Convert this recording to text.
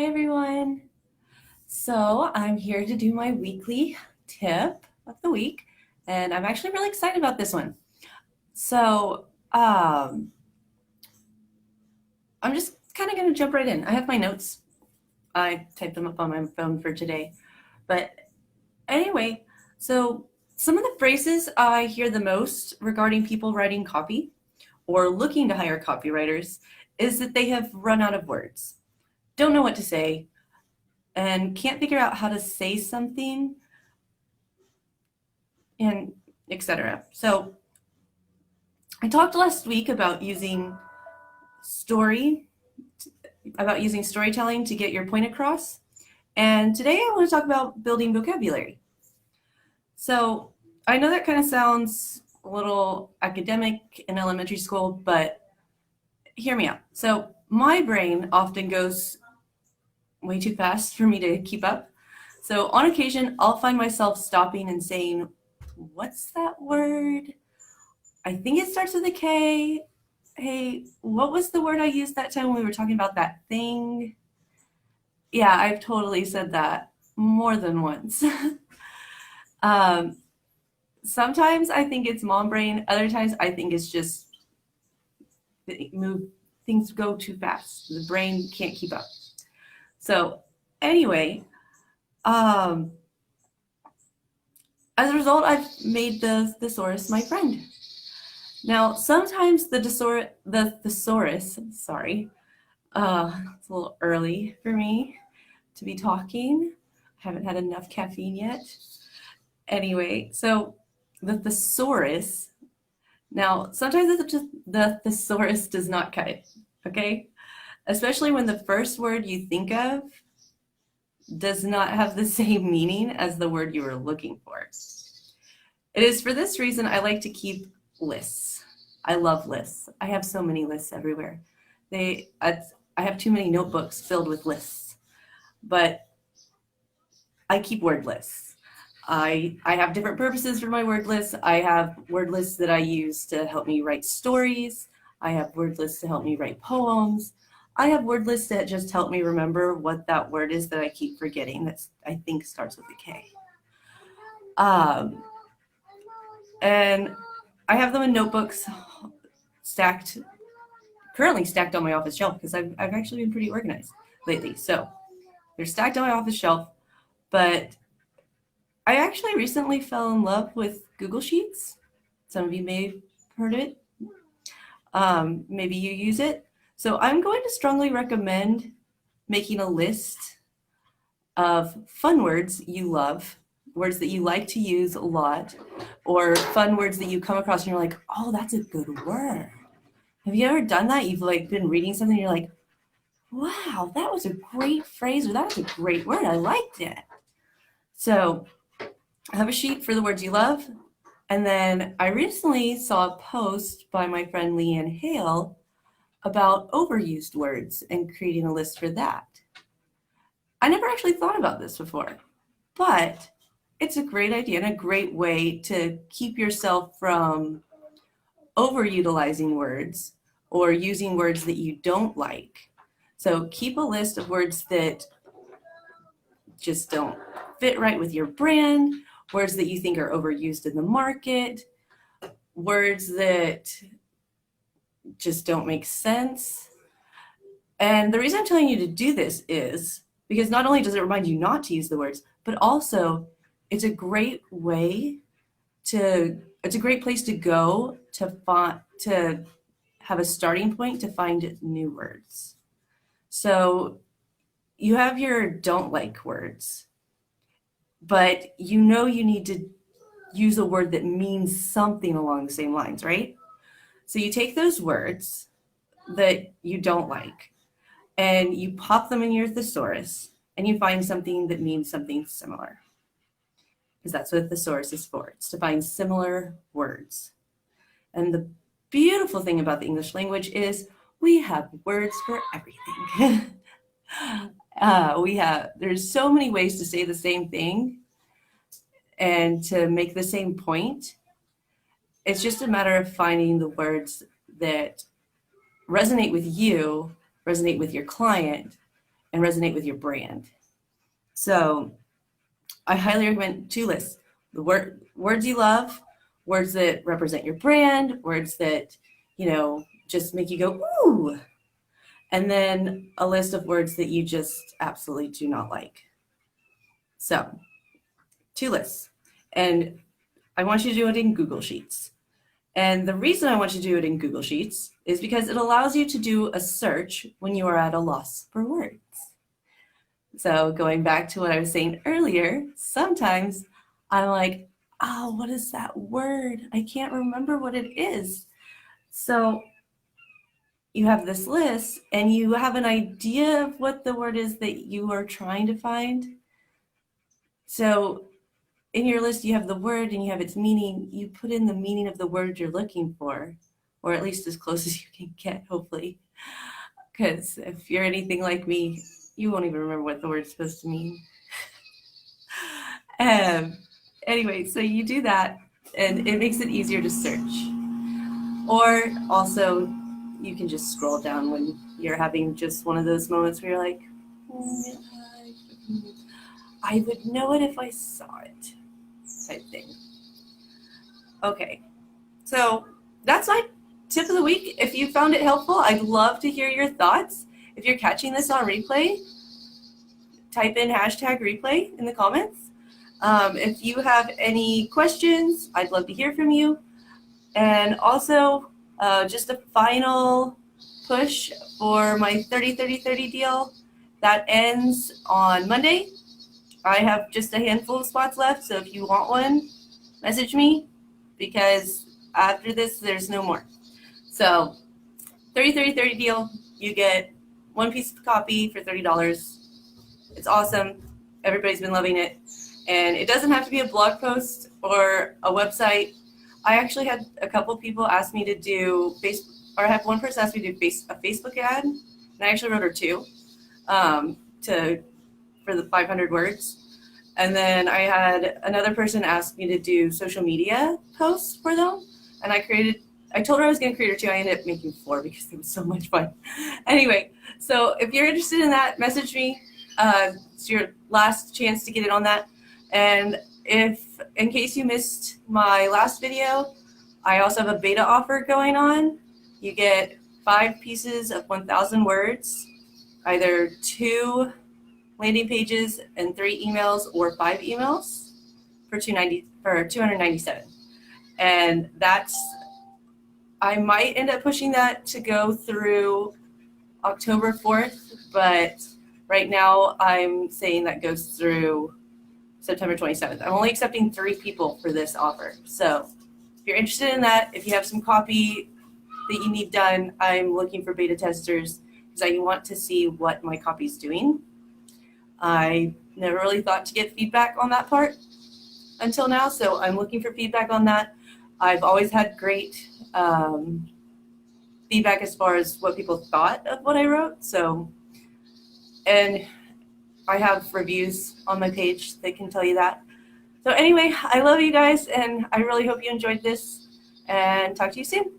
everyone. So I'm here to do my weekly tip of the week, and I'm actually really excited about this one. So I'm just kind of going to jump right in. I have my notes. I typed them up on my phone for today. But anyway, so some of the phrases I hear the most regarding people writing copy or looking to hire copywriters is that they have run out of words, don't know what to say, and can't figure out how to say something, and etc. So I talked last week about story using storytelling to get your point across. And today I want to talk about building vocabulary. So I know that kind of sounds a little academic in elementary school, but hear me out. So my brain often goes way too fast for me to keep up. So on occasion, I'll find myself stopping and saying, "What's that word? I think it starts with a K. Hey, what was the word I used that time when we were talking about that thing?" Yeah, I've totally said that more than once. um, Sometimes I think it's mom brain. Other times I think it's just move things go too fast. The brain can't keep up. So anyway, um, as a result, I've made the thesaurus my friend. Now, sometimes the thesaurus, sorry, it's a little early for me to be talking. I haven't had enough caffeine yet. Anyway, so the thesaurus, now sometimes the thesaurus does not cut it, okay? Especially when the first word you think of does not have the same meaning as the word you were looking for. It is for this reason I like to keep lists. I love lists. I have so many lists everywhere. I have too many notebooks filled with lists, but I keep word lists. I have different purposes for my word lists. I have word lists that I use to help me write stories. I have word lists to help me write poems. I have word lists that just help me remember what that word is that I keep forgetting that I think starts with a K. And I have them in notebooks currently stacked on my office shelf because I've actually been pretty organized lately. So they're stacked on my office shelf, but I actually recently fell in love with Google Sheets. Some of you may have heard it. Maybe you use it. So I'm going to strongly recommend making a list of fun words you love, words that you like to use a lot, or fun words that you come across and you're like, "Oh, that's a good word." Have you ever done that? You've been reading something and you're like, "Wow, that was a great phrase," or "That was a great word. I liked it." So I have a sheet for the words you love. And then I recently saw a post by my friend Leanne Hale about overused words and creating a list for that. I never actually thought about this before, but it's a great idea and a great way to keep yourself from overutilizing words or using words that you don't like. So keep a list of words that just don't fit right with your brand, words that you think are overused in the market, words that just don't make sense. And the reason I'm telling you to do this is because not only does it remind you not to use the words, but also it's a great place to go to have a starting point to find new words. So you have your don't like words, but you know you need to use a word that means something along the same lines, right? So you take those words that you don't like and you pop them in your thesaurus and you find something that means something similar. Because that's what thesaurus is for. It's to find similar words. And the beautiful thing about the English language is we have words for everything. There's so many ways to say the same thing and to make the same point. It's just a matter of finding the words that resonate with you, resonate with your client, and resonate with your brand. So I highly recommend 2 lists. The words you love, words that represent your brand, words that, just make you go, ooh. And then a list of words that you just absolutely do not like. So 2 lists. And I want you to do it in Google Sheets. And the reason I want you to do it in Google Sheets is because it allows you to do a search when you are at a loss for words. So going back to what I was saying earlier, sometimes I'm like, oh, what is that word? I can't remember what it is. So you have this list and you have an idea of what the word is that you are trying to find. So in your list, you have the word and you have its meaning. You put in the meaning of the word you're looking for, or at least as close as you can get, hopefully. Because if you're anything like me, you won't even remember what the word's supposed to mean. Anyway, so you do that, and it makes it easier to search. Or also, you can just scroll down when you're having just one of those moments where you're like, I would know it if I saw it, type thing. Okay, so that's my tip of the week. If you found it helpful, I'd love to hear your thoughts. If you're catching this on replay, type in #replay in the comments. If you have any questions, I'd love to hear from you. And also, just a final push for my 30-30-30 deal that ends on Monday. I have just a handful of spots left, so if you want one, message me, because after this, there's no more. So 30-30-30 deal, you get one piece of copy for $30. It's awesome. Everybody's been loving it. And it doesn't have to be a blog post or a website. I actually had a couple people ask me to do I had one person ask me to do a Facebook ad, and I actually wrote her 2 for the 500 words. And then I had another person ask me to do social media posts for them, and I told her I was going to create her 2. I ended up making 4 because it was so much fun. Anyway, so if you're interested in that, message me. It's your last chance to get in on that. And if, in case you missed my last video, I also have a beta offer going on. You get 5 pieces of 1,000 words, either 2 landing pages and 3 emails, or 5 emails for $297. And I might end up pushing that to go through October 4th, but right now I'm saying that goes through September 27th. I'm only accepting 3 people for this offer. So if you're interested in that, if you have some copy that you need done, I'm looking for beta testers because I want to see what my copy is doing. I never really thought to get feedback on that part until now, so I'm looking for feedback on that. I've always had great feedback as far as what people thought of what I wrote. And I have reviews on my page that can tell you that. So anyway, I love you guys, and I really hope you enjoyed this, and talk to you soon.